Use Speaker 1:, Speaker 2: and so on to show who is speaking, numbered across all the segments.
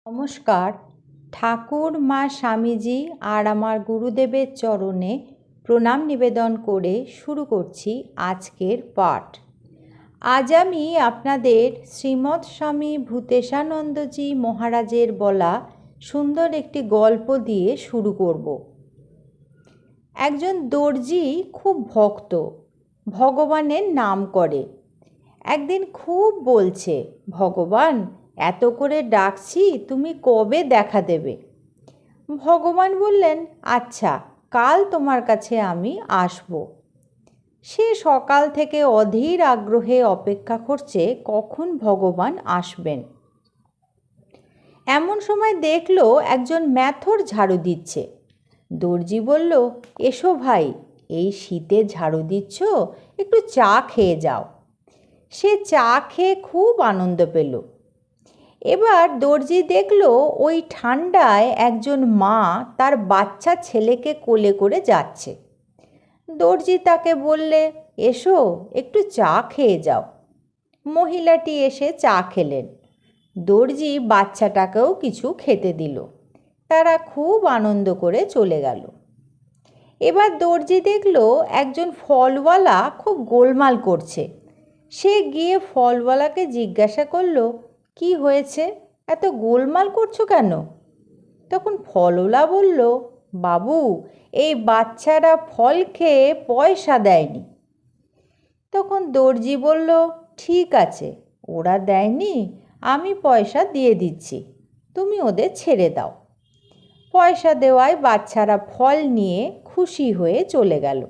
Speaker 1: নমস্কার। ঠাকুর মা স্বামীজি আর আমার গুরুদেবের চরণে প্রণাম নিবেদন করে শুরু করছি আজকের পাঠ। আজ আমি আপনাদের শ্রীমৎ স্বামী ভূতেশানন্দজি মহারাজের বলা সুন্দর একটি গল্প দিয়ে শুরু করব। একজন দর্জি খুব ভক্ত, ভগবানের নাম করে। একদিন খুব বলছে, ভগবান এত করে ডাকছি, তুমি কবে দেখা দেবে? ভগবান বললেন, আচ্ছা, কাল তোমার কাছে আমি আসব। সে সকাল থেকে অধীর আগ্রহে অপেক্ষা করছে কখন ভগবান আসবেন। এমন সময় দেখলো একজন ম্যাথর ঝাড়ু দিচ্ছে। দর্জি বলল, এসো ভাই, এই শীতে ঝাড়ু দিচ্ছ, একটু চা খেয়ে যাও। সে চা খেয়ে খুব আনন্দ পেল। এবার দর্জি দেখল ওই ঠান্ডায় একজন মা তার বাচ্চা ছেলেকে কোলে করে যাচ্ছে। দর্জি তাকে বললে, এসো একটু চা খেয়ে যাও। মহিলাটি এসে চা খেলেন। দর্জি বাচ্চাটাকেও কিছু খেতে দিল। তারা খুব আনন্দ করে চলে গেল। এবার দর্জি দেখল একজন ফলওয়ালা খুব গোলমাল করছে। সে গিয়ে ফলওয়ালাকে জিজ্ঞাসা করল, কি হয়েছে, এত গোলমাল করছো কেন? তখন ফলওয়ালা বলল, বাবু, এই বাচ্চারা ফল খেয়ে পয়সা দেয়নি। তখন দর্জি বলল, ঠিক আছে, ওরা দেয়নি, আমি পয়সা দিয়ে দিচ্ছি, তুমি ওদের ছেড়ে দাও। পয়সা দেওয়ায় বাচ্চারা ফল নিয়ে খুশি হয়ে চলে গেল।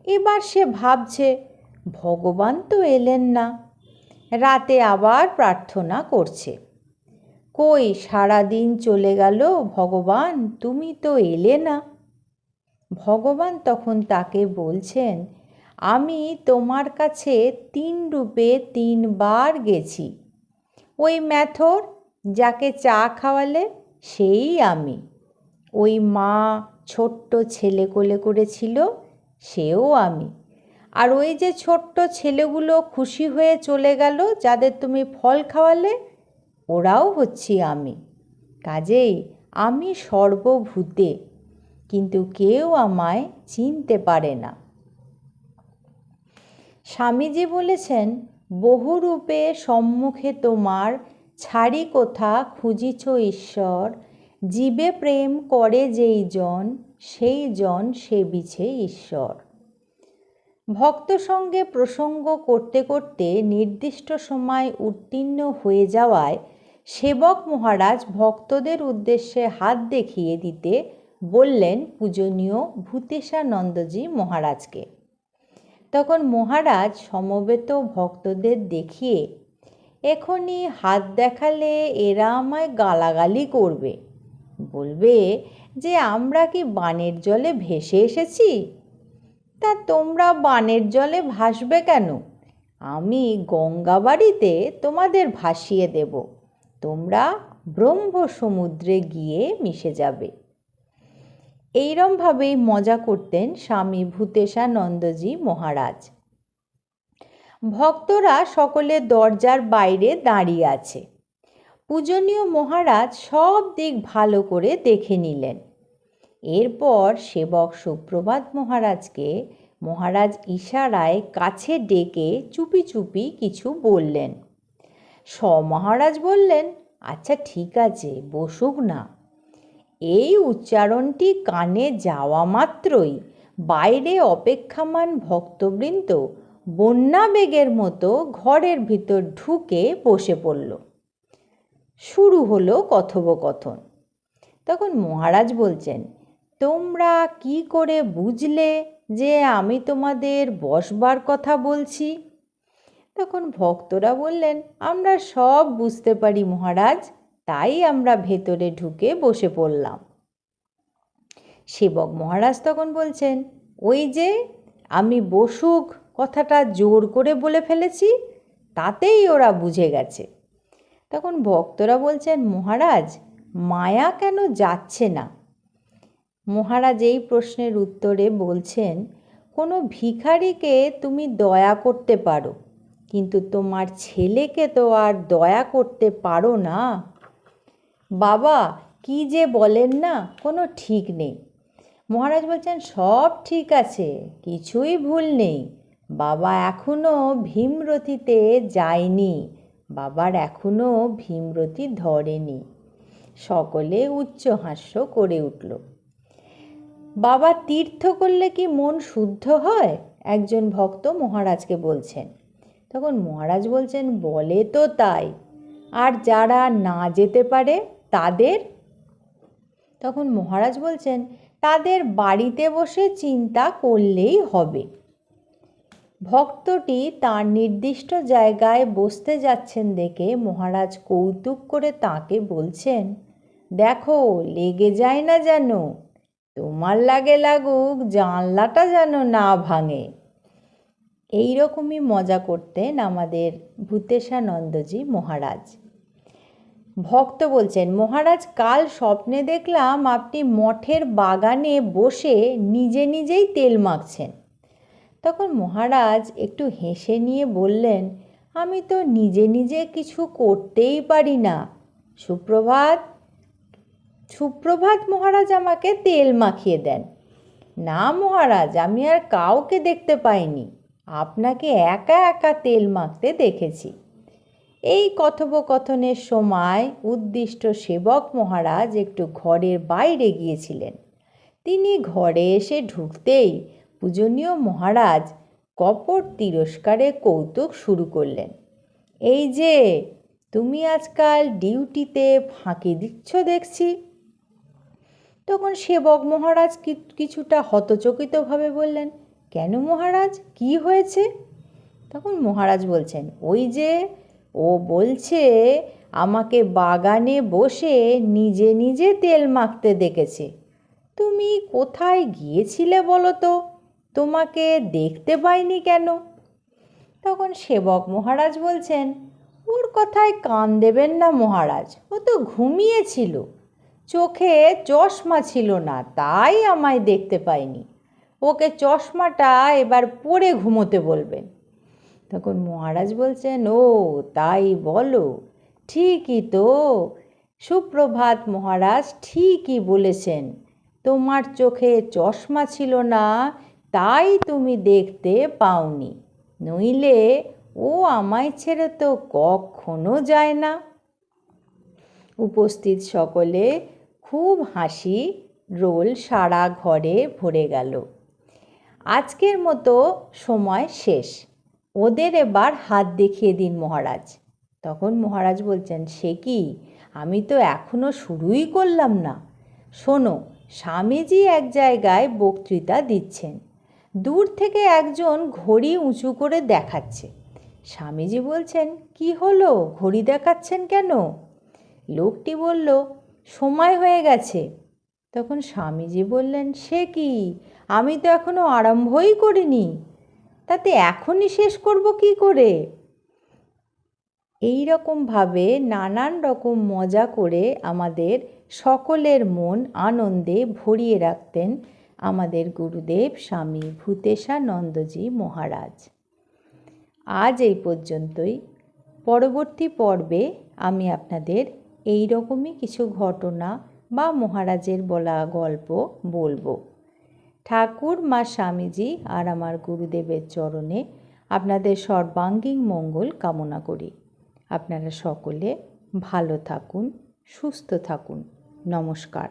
Speaker 1: এবার সে ভাবছে, ভগবান তো এলেন না। রাতে আবার প্রার্থনা করছে, কই সারাদিন চলে গেল, ভগবান তুমি তো এলে না। ভগবান তখন তাকে বলছেন, আমি তোমার কাছে 3 রূপে 3 বার গেছি। ওই ম্যাথর যাকে চা খাওয়ালে সেই আমি। ওই মা ছোট্ট ছেলে কোলে করেছিল, সেও আমি। আর ওই যে ছোট্ট ছেলেগুলো খুশি হয়ে চলে গেল, যাদের তুমি ফল খাওয়ালে, ওরাও হচ্ছি আমি। কাজেই আমি সর্বভূতে, কিন্তু কেউ আমায় চিনতে পারে না। স্বামীজি বলেছেন, বহুরূপে সম্মুখে তোমার, ছাড়ি কোথা খুঁজিছ ঈশ্বর, জীবে প্রেম করে যেই জন, সেই জন সেবিছে ঈশ্বর। ভক্ত সঙ্গে প্রসঙ্গ করতে করতে নির্দিষ্ট সময় উত্তীর্ণ হয়ে যাওয়ায় সেবক মহারাজ ভক্তদের উদ্দেশ্যে হাত দেখিয়ে দিতে বললেন পূজনীয় ভূতেশানন্দজি মহারাজকে। তখন মহারাজ সমবেত ভক্তদের দেখিয়ে, এখনই হাত দেখালে এরা আমায় গালাগালি করবে, বলবে যে আমরা কি বানের জলে ভেসে এসেছি? তা তোমরা বানের জলে ভাসবে কেন? আমি গঙ্গাবাড়িতে তোমাদের ভাসিয়ে দেব, তোমরা ব্রহ্ম সমুদ্রে গিয়ে মিশে যাবে। এইরমভাবেই মজা করতেন স্বামী ভূতেশানন্দজি মহারাজ। ভক্তরা সকলে দরজার বাইরে দাঁড়িয়ে আছে। পূজনীয় মহারাজ সব দিক ভালো করে দেখে নিলেন। এরপর সেবক সুপ্রভাত মহারাজকে মহারাজ ইশারায় কাছে ডেকে চুপি চুপি কিছু বললেন। মহারাজ বললেন, আচ্ছা ঠিক আছে, বসুক না। এই উচ্চারণটি কানে যাওয়া মাত্রই বাইরে অপেক্ষামান ভক্তবৃন্দ বন্যাবেগের মতো ঘরের ভিতর ঢুকে বসে পড়ল। শুরু হলো কথোপকথন। তখন মহারাজ বলছেন, তোমরা কি করে বুঝলে যে আমি তোমাদের বসবার কথা বলছি? তখন ভক্তরা বললেন, আমরা সব বুঝতে পারি মহারাজ, তাই আমরা ভেতরে ঢুকে বসে পড়লাম। সেবক মহারাজ তখন বলছেন, ওই যে আমি বসুক কথাটা জোর করে বলে ফেলেছি, তাতেই ওরা বুঝে গেছে। তখন ভক্তরা বলছেন, মহারাজ মায়া কেন যাচ্ছে না? মহারাজ এই প্রশ্নের উত্তরে বলছেন, কোনো ভিখারিকে তুমি দয়া করতে পারো, কিন্তু তোমার ছেলেকে তো আর দয়া করতে পারো না। বাবা কি যে বলেন না, কোনো ঠিক নেই। মহারাজ বলছেন, সব ঠিক আছে, কিছুই ভুল নেই। বাবা এখনও ভীমরতিতে যায়নি, বাবার এখনও ভীমরতি ধরেনি। সকলে উচ্চহাস্য করে উঠল। বাবা তীর্থ করলে কি মন শুদ্ধ হয়? একজন ভক্ত মহারাজকে বলছেন। তখন মহারাজ বলছেন, বলে তো তাই, আর যারা না যেতে পারে তাদের? তখন মহারাজ বলছেন, তাদের বাড়িতে বসে চিন্তা করলেই হবে। ভক্তটি তার নির্দিষ্ট জায়গায় বসতে যাচ্ছেন দেখে মহারাজ কৌতুক করে তাকে বলছেন, দেখো লেগে যায় না যেন, তোমার লাগে লাগুক, জানলাটা যেন না ভাঙে। এই রকমই মজা করতেন আমাদের ভূতেশানন্দজি মহারাজ। ভক্ত বলছেন, মহারাজ কাল স্বপ্নে দেখলাম আপনি মঠের বাগানে বসে নিজে নিজেই তেল মাখছেন। তখন মহারাজ একটু হেসে নিয়ে বললেন, আমি তো নিজে নিজে কিছু করতেই পারি না। সুপ্রভাত। সুপ্রভাত মহারাজ আমাকে তেল মাখিয়ে দেন। না মহারাজ, আমি আর কাউকে দেখতে পাইনি, আপনাকে একা একা তেল মাখতে দেখেছি। এই কথোপকথনের সময় উদ্দিষ্ট সেবক মহারাজ একটু ঘরের বাইরে গিয়েছিলেন। তিনি ঘরে এসে ঢুকতেই পূজনীয় মহারাজ কপট তিরস্কারে কৌতুক শুরু করলেন। এই যে তুমি আজকাল ডিউটিতে ফাঁকি দিচ্ছ দেখছি। তখন সেবক মহারাজ কিছুটা হতচকিতভাবে বললেন, কেন মহারাজ, কি হয়েছে? তখন মহারাজ বলছেন, ওই যে ও বলছে আমাকে বাগানে বসে নিজে নিজে তেল মাখতে দেখেছে। তুমি কোথায় গিয়েছিলে বলো তো, তোমাকে দেখতে পাইনি কেন? তখন সেবক মহারাজ বলছেন, ওর কথায় কান দেবেন না মহারাজ, ও তো ঘুমিয়েছিল, চোখে চশমা ছিল না, তাই আমায় দেখতে পাইনি। ওকে চশমাটা এবার পরে ঘুমোতে বলবেন। তখন মহারাজ বলছেন, ও তাই বলো, ঠিকই তো, সুপ্রভাত মহারাজ ঠিকই বলেছেন, তোমার চোখে চশমা ছিল না, তাই তুমি দেখতে পাওনি, নইলে ও আমায় ছেড়ে তো কখনো যায় না। উপস্থিত সকলে খুব হাসি রোল সারা ঘরে ভরে গেল। আজকের মতো সময় শেষ, ওদের এবার হাত দেখিয়ে দিন মহারাজ। তখন মহারাজ বলছেন, সে কি, আমি তো এখনো শুরুই করলাম না। শোনো, স্বামীজি এক জায়গায় বক্তৃতা দিচ্ছেন, দূর থেকে একজন ঘড়ি উঁচু করে দেখাচ্ছে। স্বামীজি বলছেন, কি হলো, ঘড়ি দেখাচ্ছেন কেন? লোকটি বলল, সময় হয়ে গেছে। তখন স্বামীজি বললেন, সে কি, আমি তো এখনো আরম্ভই করিনি, তাতে এখনই শেষ করব কি করে? এই রকমভাবে নানান রকম মজা করে আমাদের সকলের মন আনন্দে ভরিয়ে রাখতেন আমাদের গুরুদেব স্বামী ভূতেশানন্দজি মহারাজ। আজ এই পর্যন্তই। পরবর্তী পর্বে আমি আপনাদের এই রকমই কিছু ঘটনা বা মহারাজের বলা গল্প বলবো। ঠাকুর মা স্বামীজি আর আমার গুরুদেবের চরণে আপনাদের সর্বাঙ্গীন মঙ্গল কামনা করি। আপনারা সকলে ভালো থাকুন, সুস্থ থাকুন। নমস্কার।